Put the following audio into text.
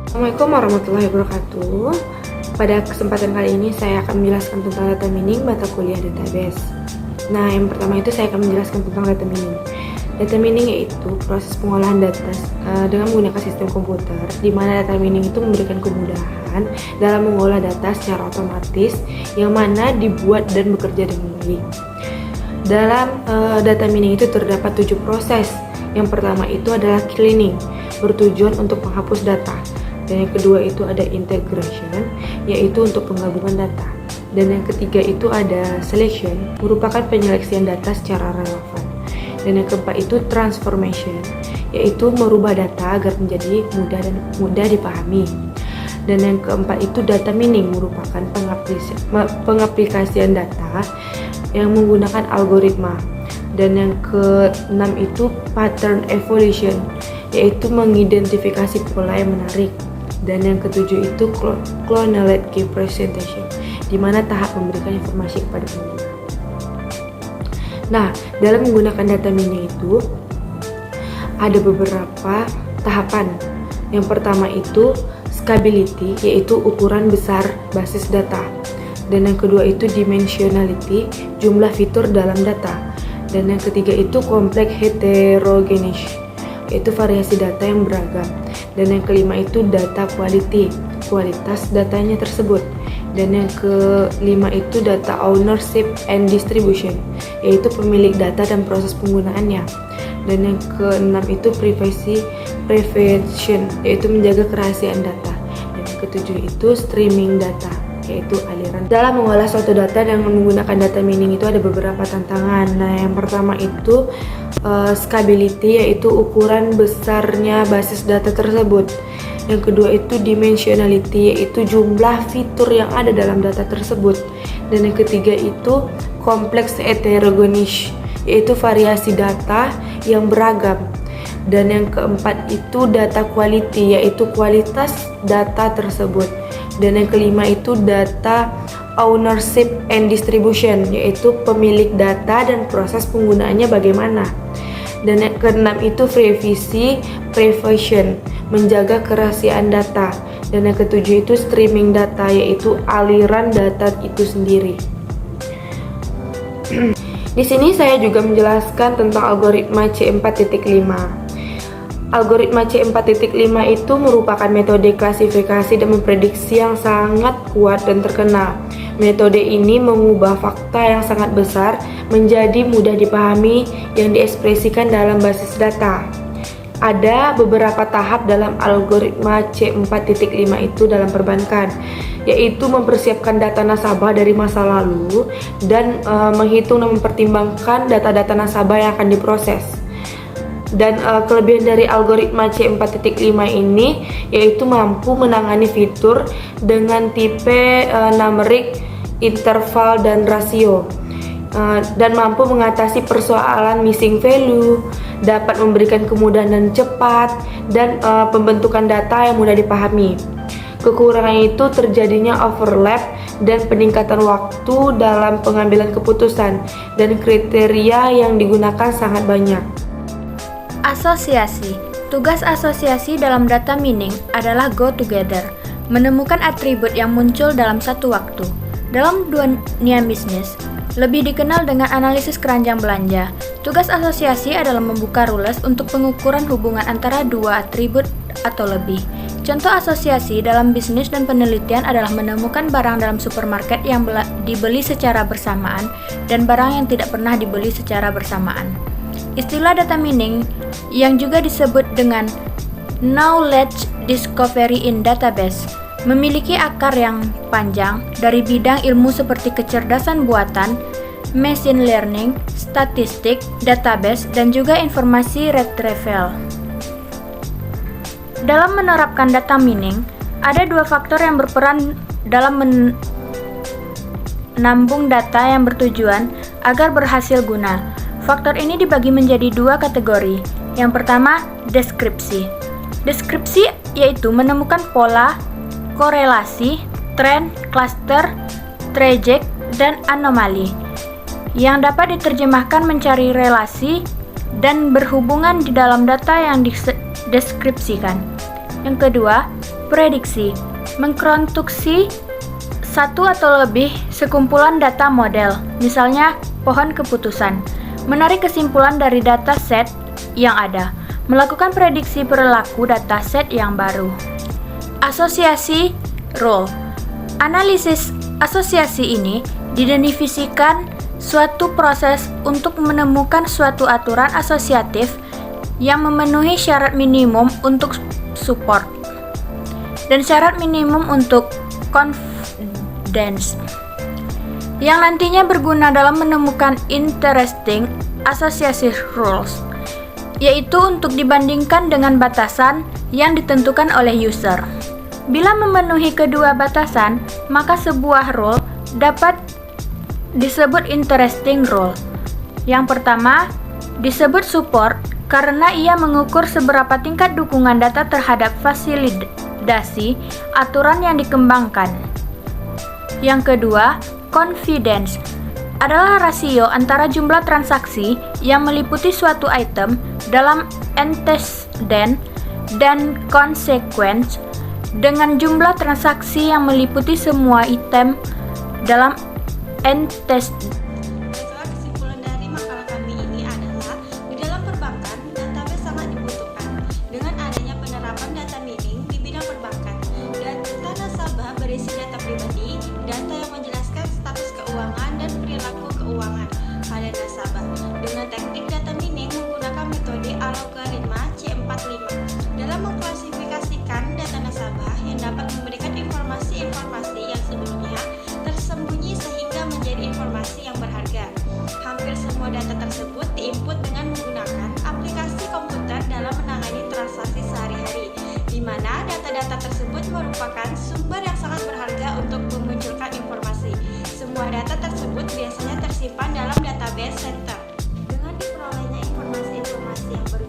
Assalamualaikum warahmatullahi wabarakatuh. Pada kesempatan kali ini saya akan menjelaskan tentang data mining mata kuliah database. Nah, yang pertama itu saya akan menjelaskan tentang data mining. Data mining yaitu proses pengolahan data dengan menggunakan sistem komputer, di mana data mining itu memberikan kemudahan dalam mengolah data secara otomatis, yang mana dibuat dan bekerja dengan baik. Dalam data mining itu terdapat 7 proses. Yang pertama itu adalah cleaning, bertujuan untuk menghapus data. Dan yang kedua itu ada integration, yaitu untuk penggabungan data. Dan yang ketiga itu ada selection, merupakan penyeleksian data secara relevan. Dan yang keempat itu transformation, yaitu merubah data agar menjadi mudah dipahami. Dan yang keempat itu data mining, merupakan pengaplikasian data yang menggunakan algoritma. Dan yang keenam itu pattern evolution, yaitu mengidentifikasi pola yang menarik. Dan yang ketujuh itu chronological presentation, di mana tahap memberikan informasi kepada pengguna. Nah, dalam menggunakan data mining itu ada beberapa tahapan. Yang pertama itu scalability, yaitu ukuran besar basis data. Dan yang kedua itu dimensionality, jumlah fitur dalam data. Dan yang ketiga itu complex heterogeneous, yaitu variasi data yang beragam. Dan yang kelima itu data quality, kualitas datanya tersebut. Dan yang kelima itu data ownership and distribution, yaitu pemilik data dan proses penggunaannya. Dan yang keenam itu privacy prevention, yaitu menjaga kerahasiaan data. Dan yang ketujuh itu streaming data, yaitu aliran. Dalam mengolah suatu data dengan menggunakan data mining itu ada beberapa tantangan. Nah, yang pertama itu scalability, yaitu ukuran besarnya basis data tersebut. Yang kedua itu dimensionality, yaitu jumlah fitur yang ada dalam data tersebut. Dan yang ketiga itu complex heterogeneous, yaitu variasi data yang beragam. Dan yang keempat itu data quality, yaitu kualitas data tersebut. Dan yang kelima itu data ownership and distribution, yaitu pemilik data dan proses penggunaannya bagaimana. Dan yang keenam itu privacy prevention, menjaga kerahasiaan data. Dan yang ketujuh itu streaming data, yaitu aliran data itu sendiri. Di sini saya juga menjelaskan tentang algoritma C4.5. Algoritma C4.5 itu merupakan metode klasifikasi dan memprediksi yang sangat kuat dan terkenal. Metode ini mengubah fakta yang sangat besar menjadi mudah dipahami yang diekspresikan dalam basis data. Ada beberapa tahap dalam algoritma C4.5 itu dalam perbankan, yaitu mempersiapkan data nasabah dari masa lalu dan menghitung dan mempertimbangkan data-data nasabah yang akan diproses. Dan kelebihan dari algoritma C4.5 ini yaitu mampu menangani fitur dengan tipe numeric, interval, dan rasio, dan mampu mengatasi persoalan missing value, dapat memberikan kemudahan dan cepat, dan pembentukan data yang mudah dipahami. Kekurangan itu terjadinya overlap dan peningkatan waktu dalam pengambilan keputusan, dan kriteria yang digunakan sangat banyak. Asosiasi. Tugas asosiasi dalam data mining adalah go together, menemukan atribut yang muncul dalam satu waktu. Dalam dunia bisnis, lebih dikenal dengan analisis keranjang belanja, tugas asosiasi adalah membuka rules untuk pengukuran hubungan antara dua atribut atau lebih. Contoh asosiasi dalam bisnis dan penelitian adalah menemukan barang dalam supermarket yang dibeli secara bersamaan dan barang yang tidak pernah dibeli secara bersamaan. Istilah data mining yang juga disebut dengan knowledge discovery in database memiliki akar yang panjang dari bidang ilmu seperti kecerdasan buatan, machine learning, statistik, database, dan juga informasi retrieval. Dalam menerapkan data mining, ada dua faktor yang berperan dalam menambung data yang bertujuan agar berhasil guna. Faktor ini dibagi menjadi dua kategori. Yang pertama, deskripsi. Deskripsi yaitu menemukan pola, korelasi, tren, cluster, trajek, dan anomali yang dapat diterjemahkan mencari relasi dan berhubungan di dalam data yang dideskripsikan. Yang kedua, prediksi. Mengkonstruksi satu atau lebih sekumpulan data model, misalnya pohon keputusan. Menarik kesimpulan dari data set yang ada. Melakukan prediksi perilaku data set yang baru. Asosiasi rule. Analisis asosiasi ini didefinisikan suatu proses untuk menemukan suatu aturan asosiatif yang memenuhi syarat minimum untuk support dan syarat minimum untuk confidence yang nantinya berguna dalam menemukan interesting association rules, yaitu untuk dibandingkan dengan batasan yang ditentukan oleh user. Bila memenuhi kedua batasan, maka sebuah rule dapat disebut interesting rule. Yang pertama, disebut support karena ia mengukur seberapa tingkat dukungan data terhadap fasilitasi aturan yang dikembangkan. Yang kedua, confidence adalah rasio antara jumlah transaksi yang meliputi suatu item dalam antecedent dan consequence dengan jumlah transaksi yang meliputi semua item dalam antecedent. Itulah kesimpulan dari makalah kami ini adalah di dalam perbankan database sangat dibutuhkan. Dengan adanya penerapan data mining di bidang perbankan, data nasabah berisi data pribadi, data yang menjelaskan status keuangan dan perilaku keuangan pada nasabah. Dengan teknik data mining menggunakan metode algoritma C45 dalam mengklasifikasikan data nasabah yang dapat memberikan informasi-informasi yang sebelumnya tersembunyi sehingga menjadi informasi yang berharga. Hampir semua data tersebut diinput dengan menggunakan aplikasi komputer dalam menangani transaksi sehari-hari, di mana data-data tersebut merupakan sumber yang sangat berharga untuk memunculkan informasi. Semua data tersebut biasanya tersimpan dalam database center. Dengan diperolehnya informasi-informasi yang berbeda